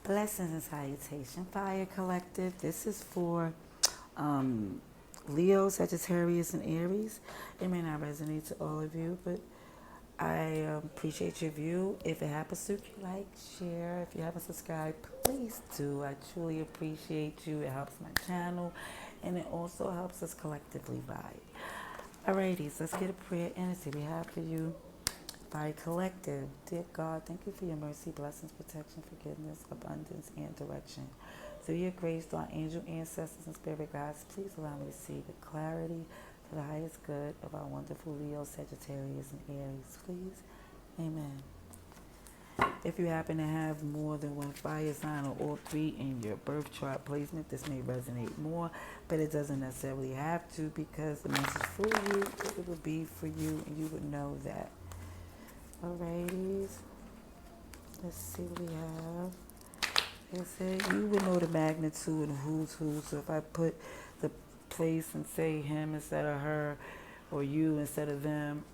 Blessings and salutation, Fire Collective. This is for um, Leo, Sagittarius, and Aries. It may not resonate to all of you, but I appreciate your view. If it happens to you, like, share. If you haven't subscribed, please do. I truly appreciate you. It helps my channel, and it also helps us collectively vibe. Alrighty, so let's get a prayer energy we have for you. By collective, dear God, thank you for your mercy, blessings, protection, forgiveness, abundance, and direction. Through your grace, through our angel ancestors and spirit guides, please allow me to see the clarity for the highest good of our wonderful Leo, Sagittarius, and Aries. Please, amen. If you happen to have more than one fire sign or all three in your birth chart placement, this may resonate more, but it doesn't necessarily have to because the message for you, it would be for you, and you would know that. Alrighty, let's see what we have. Like I said, you would know the magnitude and who's who. So if I put the place and say him instead of her, or you instead of them,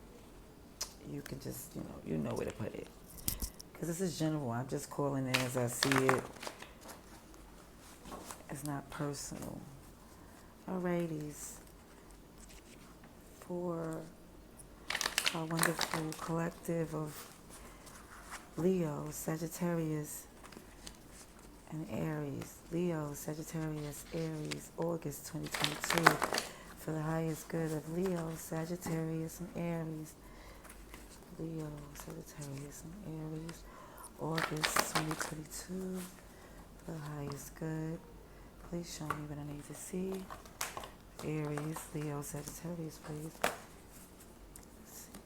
you can just, you know where to put it. Because this is general. I'm just calling it as I see it. It's not personal. Alrighties. For our wonderful collective of Leo, Sagittarius, and Aries. Leo, Sagittarius, Aries, August 2022. For the highest good of Leo, Sagittarius, and Aries. Leo, Sagittarius, and Aries, August 2022. For the highest good. Please show me what I need to see. Aries, Leo, Sagittarius, please.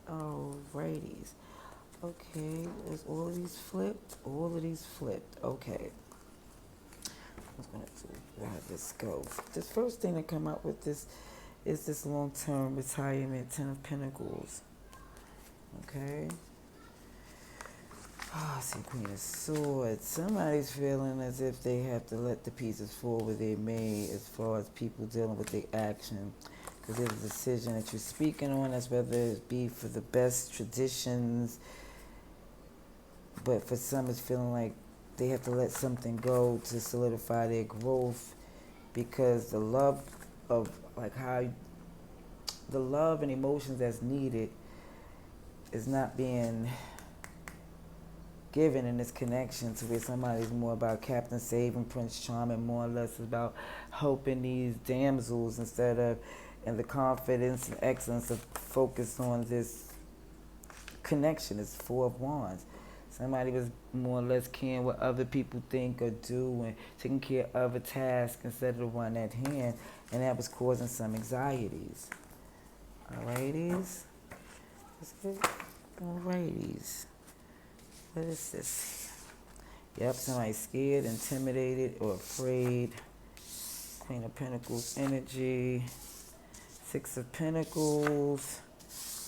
Alrighties. Okay, is all of these flipped? All of these flipped. Okay. I was going to have this go. The first thing to come up with this is this long-term retirement, 10 of Pentacles. Okay. I see Queen of Swords. Somebody's feeling as if they have to let the pieces fall where they may as far as people dealing with their action. Because there's a decision that you're speaking on, that's whether it be for the best traditions, but for some it's feeling like they have to let something go to solidify their growth because the love of, like, how the love and emotions that's needed is not being given in this connection, to where somebody's more about Captain Save and Prince Charming, more or less about helping these damsels instead of, and the confidence and excellence of focus on this connection. It's Four of Wands. Somebody was more or less caring what other people think or do and taking care of a task instead of the one at hand, and that was causing some anxieties. Alrighties. Let's get alrighties. What is this? Yep, somebody's scared, intimidated, or afraid. Queen of Pentacles energy. Six of Pentacles.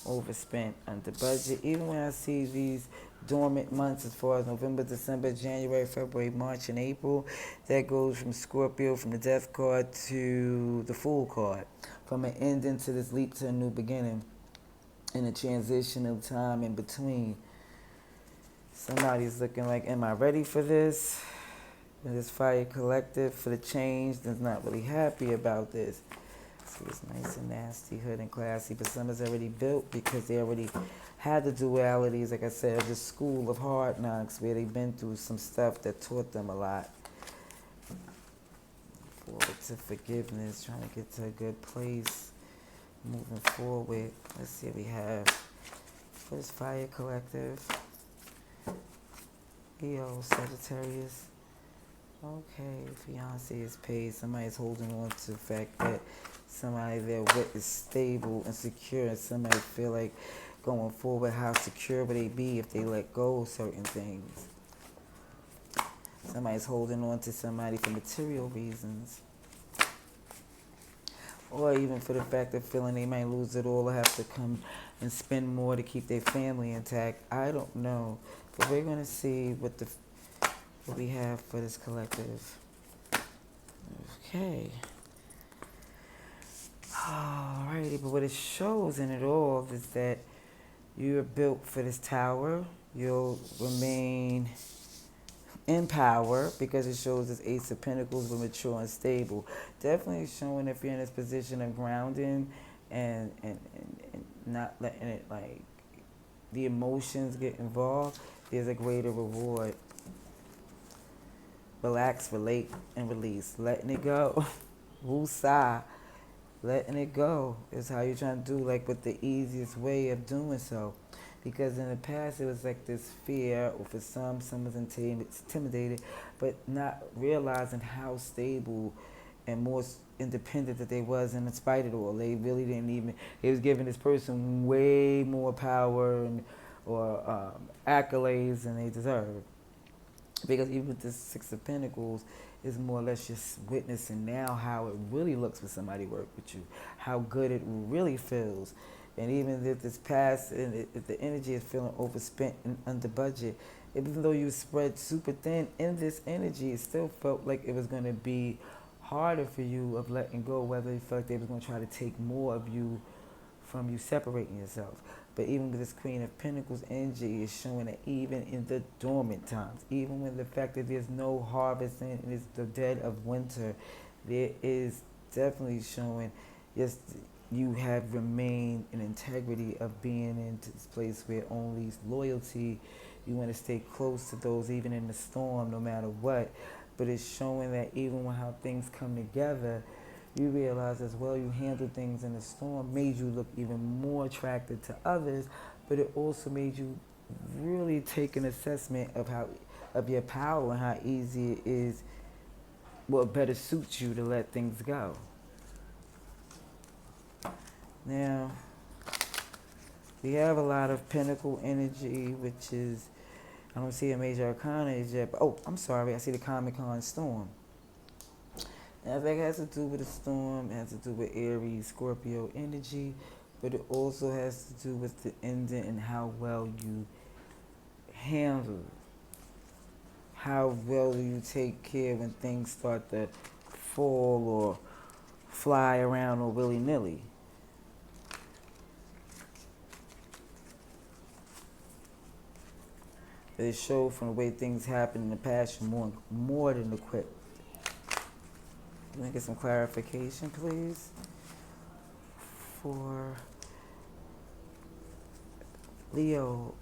Overspent, under budget. Even when I see these dormant months as far as November, December, January, February, March, and April, that goes from Scorpio, from the Death card to the Fool card. From an ending to this leap to a new beginning. In a transitional time in between. Somebody's looking like, am I ready for this? And this Fire Collective for the change that's not really happy about this. See, it's nice and nasty, hood and classy, but some is already built because they already had the dualities, like I said, of the school of hard knocks where they've been through some stuff that taught them a lot. Forward to forgiveness, trying to get to a good place, moving forward. Let's see what we have for this Fire Collective. Leo, Sagittarius. Okay, fiance is paid. Somebody's holding on to the fact that somebody they're with is stable and secure, and somebody feel like going forward, how secure would they be if they let go of certain things. Somebody's holding on to somebody for material reasons, or even for the fact of feeling they might lose it all or have to come and spend more to keep their family intact. I don't know, but we're going to see what we have for this collective. Okay. Alrighty, but what it shows in it all is that you're built for this tower. You'll remain in power because it shows this Ace of Pentacles but mature and stable. Definitely showing if you're in this position of grounding and not letting it like the emotions get involved, there's a greater reward. Relax, relate, and release. Letting it go. Woosah. Letting it go is how you're trying to do, like, with the easiest way of doing so. Because in the past, it was like this fear, or for some was intimidated, but not realizing how stable and more independent that they was, and in spite of it all, they really didn't even. They was giving this person way more power and or accolades than they deserved. Because even with this Six of Pentacles, is more or less just witnessing now how it really looks for somebody to work with you, how good it really feels. And even if this past, and if the energy is feeling overspent and under budget, even though you spread super thin in this energy, it still felt like it was going to be harder for you of letting go, whether you felt like they was going to try to take more of you from you separating yourself. But even with this Queen of Pentacles energy is showing that even in the dormant times, even when the fact that there's no harvest and it's the dead of winter, there is definitely showing, yes, you have remained in integrity of being into this place where only loyalty, you want to stay close to those even in the storm no matter what. But it's showing that even when how things come together, you realize as well you handle things in the storm made you look even more attractive to others, but it also made you really take an assessment of how of your power and how easy it is, what better suits you to let things go. Now, we have a lot of Pentacle energy, which is, I don't see a major arcana yet, but, oh, I'm sorry, I see the Comic Con storm. Now, that has to do with the storm, it has to do with Aries, Scorpio energy, but it also has to do with the ending and how well you handle, how well you take care when things start to fall or fly around or willy-nilly. It showed from the way things happened in the past, you're more than equipped. Let me get some clarification, please, for Leo,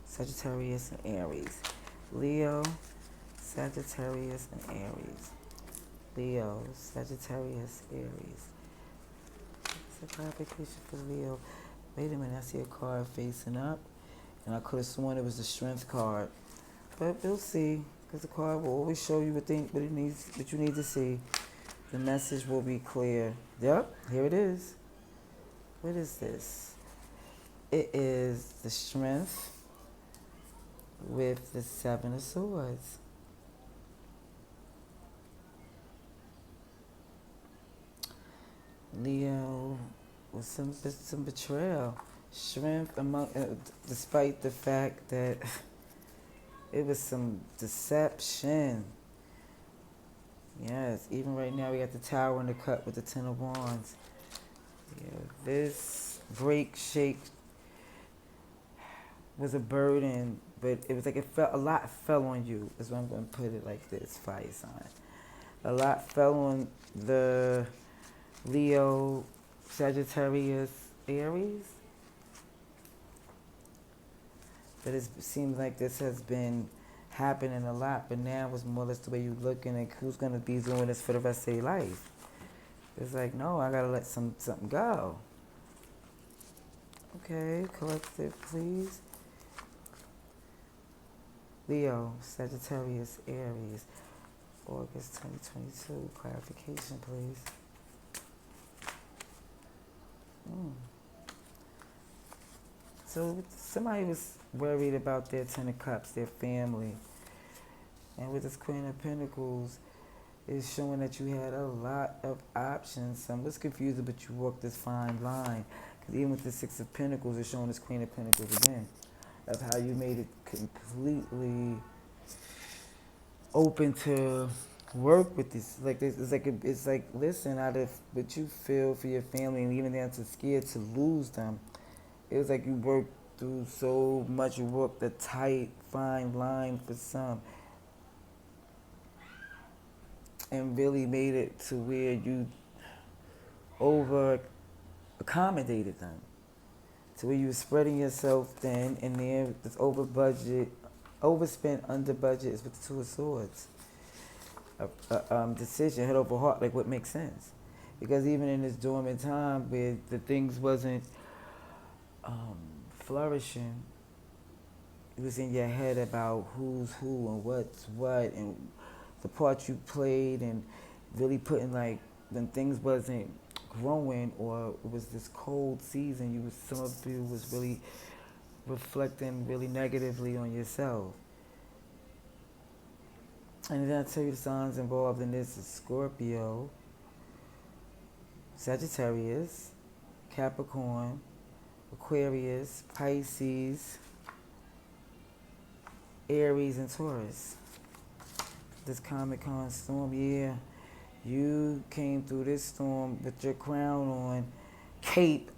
Sagittarius, and Aries. Leo, Sagittarius, and Aries. Leo, Sagittarius, Aries. It's a clarification for Leo. Wait a minute, I see a card facing up, and I could have sworn it was the Strength card. But we'll see, because the card will always show you what you need to see. The message will be clear. Yep, here it is. What is this? It is the Strength with the Seven of Swords. Leo with some betrayal. Strength despite the fact that it was some deception. Yes, even right now we got the Tower and the Cut with the Ten of Wands. Yeah, this break, shake was a burden, but it was like a lot fell on you. Is what I'm going to put it like this, fire sign. A lot fell on the Leo, Sagittarius, Aries. But it seems like this has been happening a lot, but now it's more or less the way you're looking at who's going to be doing this for the rest of their life. It's like, no, I got to let something go. Okay, collective, please. Leo, Sagittarius, Aries, August 2022. Clarification, please. So somebody was worried about their Ten of Cups, their family. And with this Queen of Pentacles, it's showing that you had a lot of options. Some was confused, but you walked this fine line. Because even with the Six of Pentacles, it's showing this Queen of Pentacles again. Of how you made it completely open to work with this. It's like listen, out of what you feel for your family, and even down to scared to lose them. It was like you worked through so much. You walked a tight, fine line for some. and really made it to where you over accommodated them. To where you were spreading yourself thin, and then this over budget, overspent, under budget is with the Two of Swords. Decision, head over heart, like what makes sense. Because even in this dormant time where the things wasn't flourishing, it was in your head about who's who and what's what and the part you played, and really putting, like, when things wasn't growing or it was this cold season, some of you was really reflecting really negatively on yourself. And then I tell you the signs involved in this is Scorpio, Sagittarius, Capricorn, Aquarius, Pisces, Aries, and Taurus. This Comic-Con storm, yeah. You came through this storm with your crown on, cape,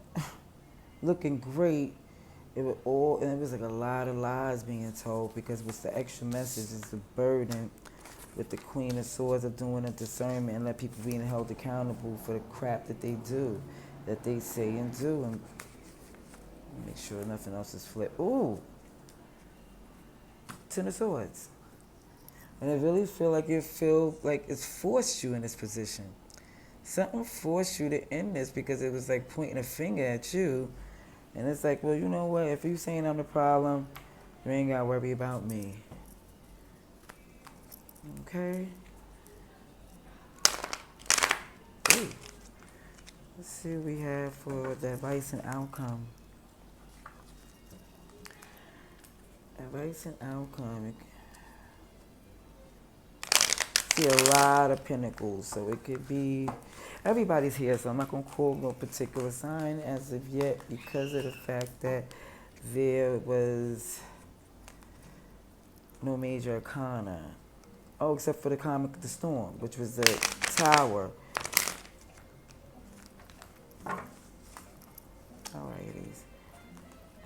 looking great. And it was like a lot of lies being told, because what's the extra message is the burden with the Queen of Swords of doing a discernment and let people being held accountable for the crap that they do, that they say and do, and make sure nothing else is flipped. Ooh, Ten of Swords. And I really feel like it's forced you in this position. Something forced you to end this, because it was like pointing a finger at you. And it's like, well, you know what? If you saying I'm the problem, you ain't got to worry about me. Okay? Ooh. Let's see what we have for the advice and outcome. Advice and outcome. See a lot of pentacles, so it could be, everybody's here, so I'm not going to quote no particular sign as of yet, because of the fact that there was no major arcana. Oh, except for the storm, which was the Tower. Alrighties.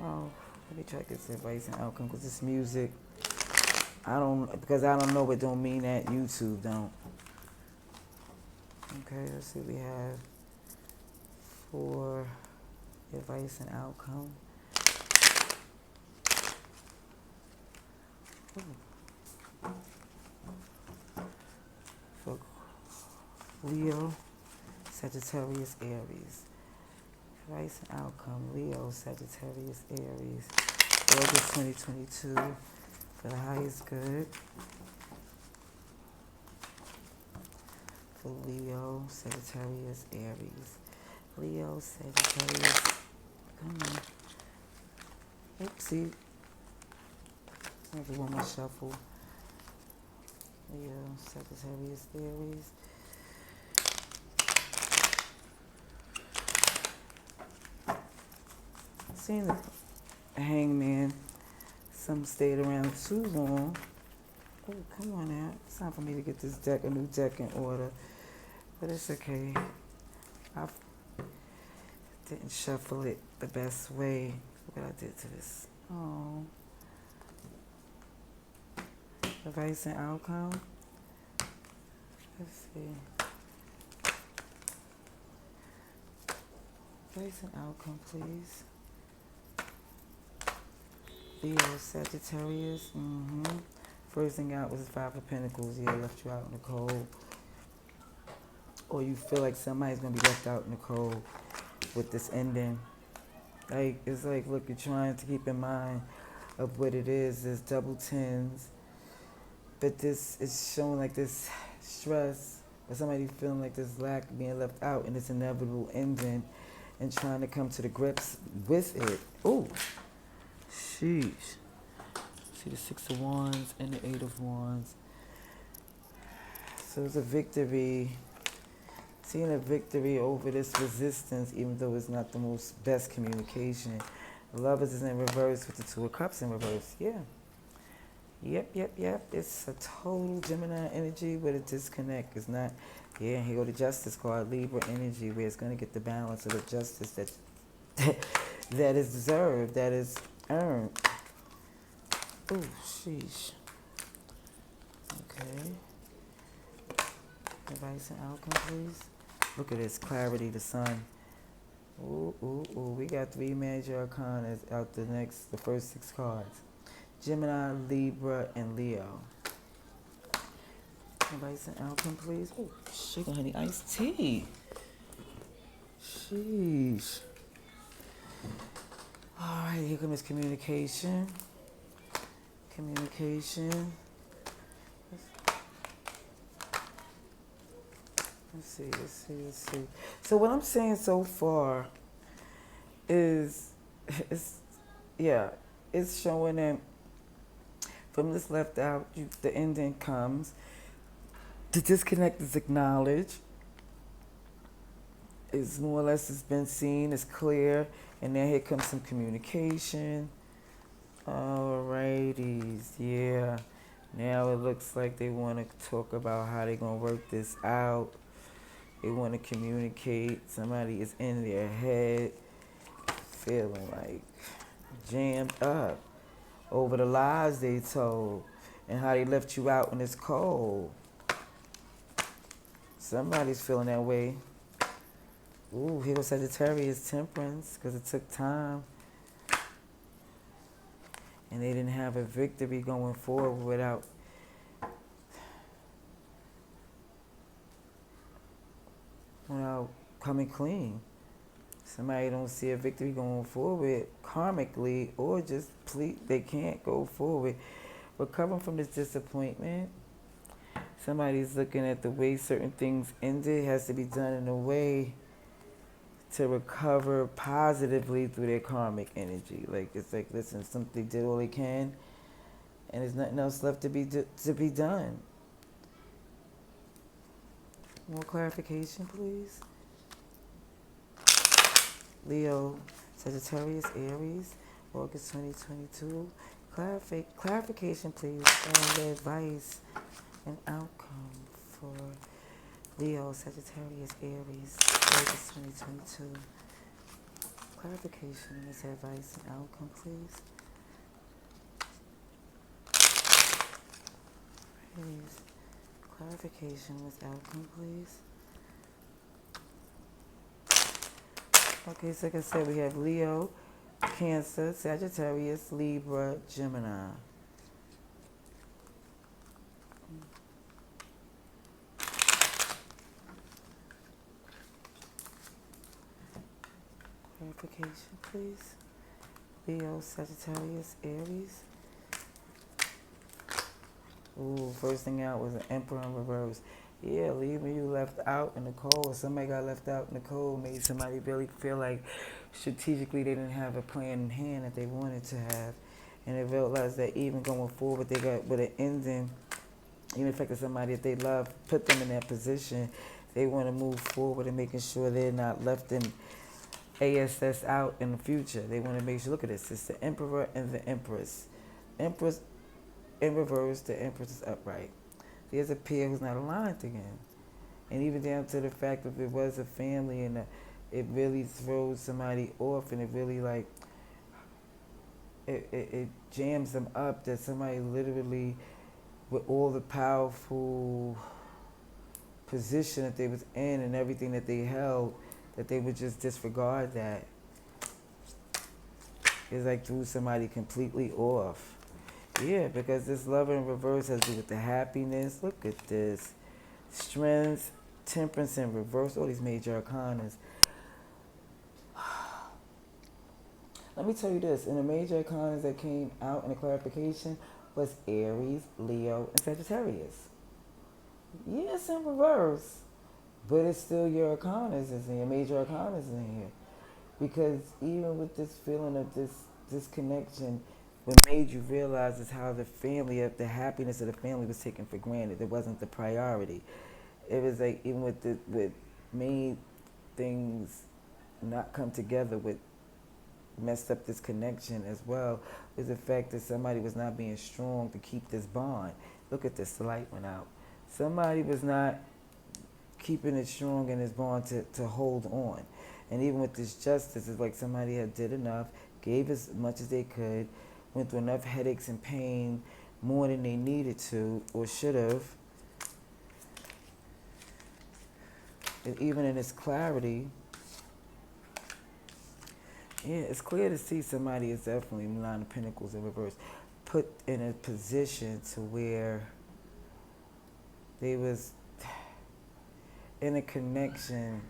Oh, let me check this advice and outcome, because this music, because I don't know, it don't mean that YouTube don't. Okay, let's see what we have for advice and outcome. For Leo, Sagittarius, Aries. Advice and outcome, Leo, Sagittarius, Aries. August 2022, for the highest good. For Leo, Sagittarius, Aries. Leo, Sagittarius, come on. Oopsie. Maybe one more shuffle. Leo, Sagittarius, Aries. Seeing the Hangman, some stayed around too long. Oh, come on now. It's time for me to get this a new deck in order. But it's okay. I didn't shuffle it the best way. What I did to this. Oh. Advice and outcome. Let's see. Advice and outcome, please. Leo, Sagittarius. First thing out was the Five of Pentacles. Yeah, left you out in the cold. Or you feel like somebody's going to be left out in the cold with this ending. Like, it's like, look, you're trying to keep in mind of what it is. There's double tens. But this is showing like this stress, or somebody feeling like this lack of being left out, and this inevitable ending, and trying to come to the grips with it. Ooh, sheesh. See the Six of Wands and the Eight of Wands. So it's a victory. Seeing a victory over this resistance, even though it's not the most best communication. The Lovers is in reverse with the Two of Cups in reverse. Yeah. Yep. It's a total Gemini energy with a disconnect. It's not, here go the Justice card, Libra energy, where it's going to get the balance of the justice that is deserved, that is earned. Ooh, sheesh. Okay. Advice and outcome, please. Look at this clarity, the sun. Ooh, ooh, ooh. We got 3 major arcana out the first 6 cards. Gemini, Libra, and Leo. Advice and outcome, please. Oh, sugar honey iced tea. Sheesh. All right, here comes communication. Communication. Let's see. So what I'm saying so far is, it's showing that from this left out, the ending comes. The disconnect is acknowledged. It's more or less it's been seen, it's clear, and then here comes some communication. Alrighties, yeah. Now it looks like they want to talk about how they're going to work this out. They want to communicate. Somebody is in their head feeling like jammed up over the lies they told and how they left you out when it's cold. Somebody's feeling that way. Ooh, here goes Sagittarius, temperance, because it took time. And they didn't have a victory going forward without coming clean. Somebody don't see a victory going forward karmically, or just they can't go forward. Recovering from this disappointment. Somebody's looking at the way certain things ended. It has to be done in a way to recover positively through their karmic energy. Like, it's like, listen, something did all they can, and there's nothing else left to be done. More clarification, please. Leo, Sagittarius, Aries, August 2022. Clarification, please, and the advice and outcome for Leo, Sagittarius, Aries, August 2022. Clarification and this advice and outcome, please. Please. Clarification with outcome, please. Okay, so like I said, we have Leo, Cancer, Sagittarius, Libra, Gemini. Clarification, please. Leo, Sagittarius, Aries. Ooh, first thing out was an Emperor in reverse. Yeah, leaving you left out in the cold. Somebody got left out in the cold, made somebody really feel like strategically they didn't have a plan in hand that they wanted to have. And they realized that even going forward, they got with an ending, even affected somebody that they love, put them in that position. They want to move forward and making sure they're not left in ASS out in the future. They want to make sure, look at this, it's the Emperor and the Empress. Empress in reverse, the Empress is upright. There's a pair who's not aligned again. And even down to the fact that it was a family and it really throws somebody off, and it really like, it jams them up that somebody literally, with all the powerful position that they was in and everything that they held, that they would just disregard that. It's like threw somebody completely off. Yeah, because this love in reverse has to do with the happiness. Look at this. Strength, temperance in reverse, all these major arcanas. Let me tell you this, in the major arcanas that came out in the clarification was Aries, Leo, and Sagittarius. Yes, in reverse. But it's still your arcanas is in here, major arcanas in here. Because even with this feeling of this connection, what made you realize is how the happiness of the family was taken for granted. It wasn't the priority. It was like, even with made things not come together, with messed up this connection as well, is the fact that somebody was not being strong to keep this bond. Look at this, the light went out. Somebody was not keeping it strong in this bond to hold on. And even with this justice, it's like somebody had did enough, gave as much as they could, went through enough headaches and pain, more than they needed to or should have. And even in its clarity, yeah, it's clear to see somebody is definitely Nine of Pentacles in reverse, put in a position to where they was in a connection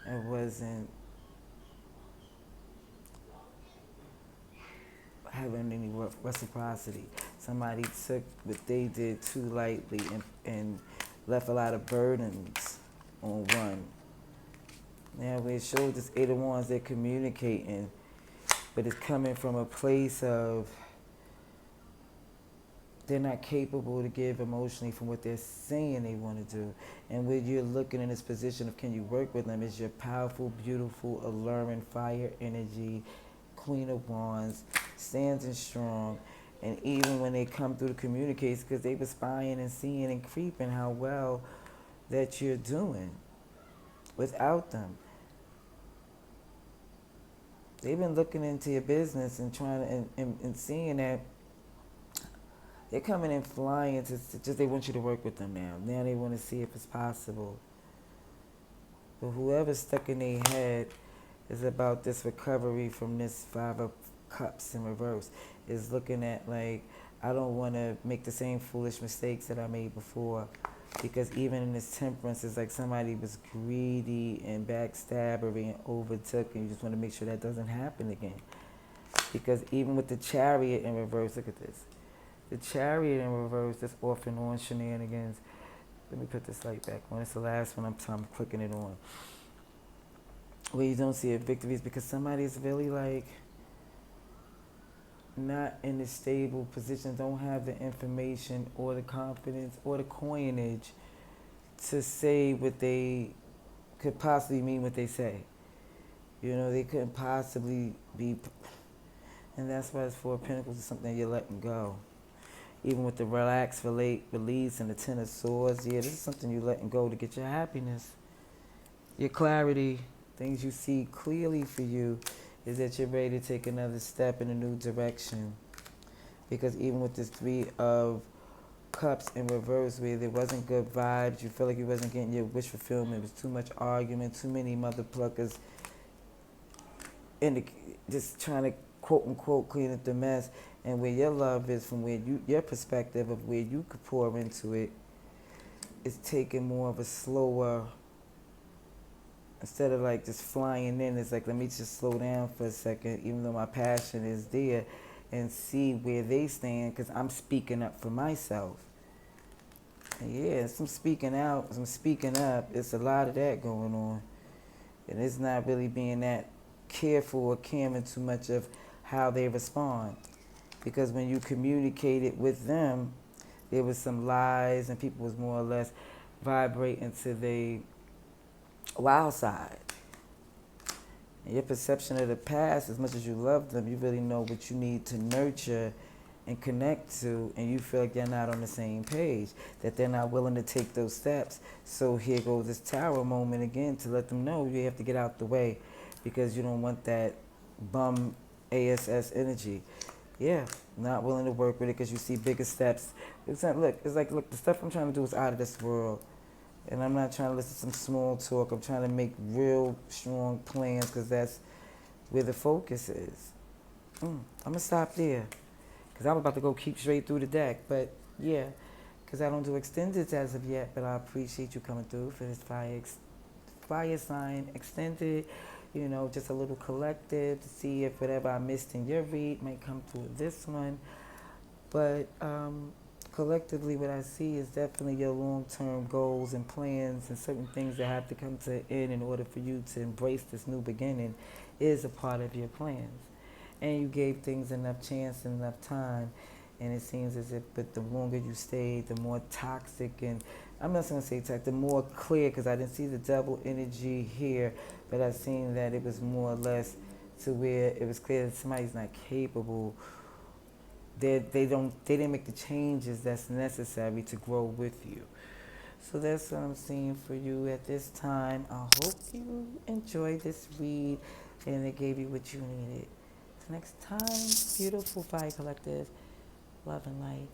and wasn't having any reciprocity. Somebody took what they did too lightly and left a lot of burdens on one. Now, when it shows this Eight of Wands, they're communicating, but it's coming from a place of they're not capable to give emotionally from what they're saying they want to do. And when you're looking in this position of can you work with them, is your powerful, beautiful, alluring, fire energy, Queen of Wands, standing strong. And even when they come through the communicates, because they were spying and seeing and creeping how well that you're doing without them. They've been looking into your business and trying to, and seeing that they're coming in flying to just they want you to work with them now. Now they want to see if it's possible. But whoever's stuck in their head is about this recovery from this Five of Cups in reverse. Is looking at like, I don't want to make the same foolish mistakes that I made before. Because even in this Temperance, it's like somebody was greedy and backstabbery and overtook, and you just want to make sure that doesn't happen again. Because even with the Chariot in reverse, look at this. The Chariot in reverse, that's off and on shenanigans. Let me put this light back on. It's the last one I'm clicking it on. Where you don't see a victory is because somebody's really like not in a stable position, don't have the information or the confidence or the coinage to say what they could possibly mean what they say. You know, they couldn't possibly be, and that's why it's Four of Pentacles is something you're letting go. Even with the relax, release, and the Ten of Swords, yeah, this is something you're letting go to get your happiness, your clarity, things you see clearly for you, is that you're ready to take another step in a new direction. Because even with this Three of Cups in reverse, where there wasn't good vibes, you felt like you wasn't getting your wish fulfillment, it was too much argument, too many mother pluckers, just trying to quote unquote clean up the mess. And where your love is from where your perspective of where you could pour into it, is taking more of a slower, instead of like just flying in, it's like, let me just slow down for a second, even though my passion is there, and see where they stand, because I'm speaking up for myself. And yeah, some speaking out, some speaking up, it's a lot of that going on. And it's not really being that careful or caring too much of how they respond. Because when you communicated with them, there was some lies and people was more or less vibrating to the wild side. And your perception of the past, as much as you love them, you really know what you need to nurture and connect to, and you feel like they're not on the same page, that they're not willing to take those steps. So here goes this Tower moment again to let them know you have to get out the way, because you don't want that bum ASS energy. Yeah, not willing to work with it because you see bigger steps. It's not, look, the stuff I'm trying to do is out of this world. And I'm not trying to listen to some small talk. I'm trying to make real strong plans, because that's where the focus is. I'm going to stop there, because I'm about to go keep straight through the deck. But yeah, because I don't do extendeds as of yet, but I appreciate you coming through for this fire sign extended. You know, just a little collective to see if whatever I missed in your read might come through this one. But collectively, what I see is definitely your long-term goals and plans, and certain things that have to come to an end in order for you to embrace this new beginning is a part of your plans. And you gave things enough chance and enough time, and it seems as if, but the longer you stayed, the more toxic, and I'm not going to say toxic, the more clear, because I didn't see the double energy here, but I seen that it was more or less to where it was clear that somebody's not capable. They didn't make the changes that's necessary to grow with you. So that's what I'm seeing for you at this time. I hope you enjoyed this read and it gave you what you needed. Next time, beautiful Fire Collective, love and light.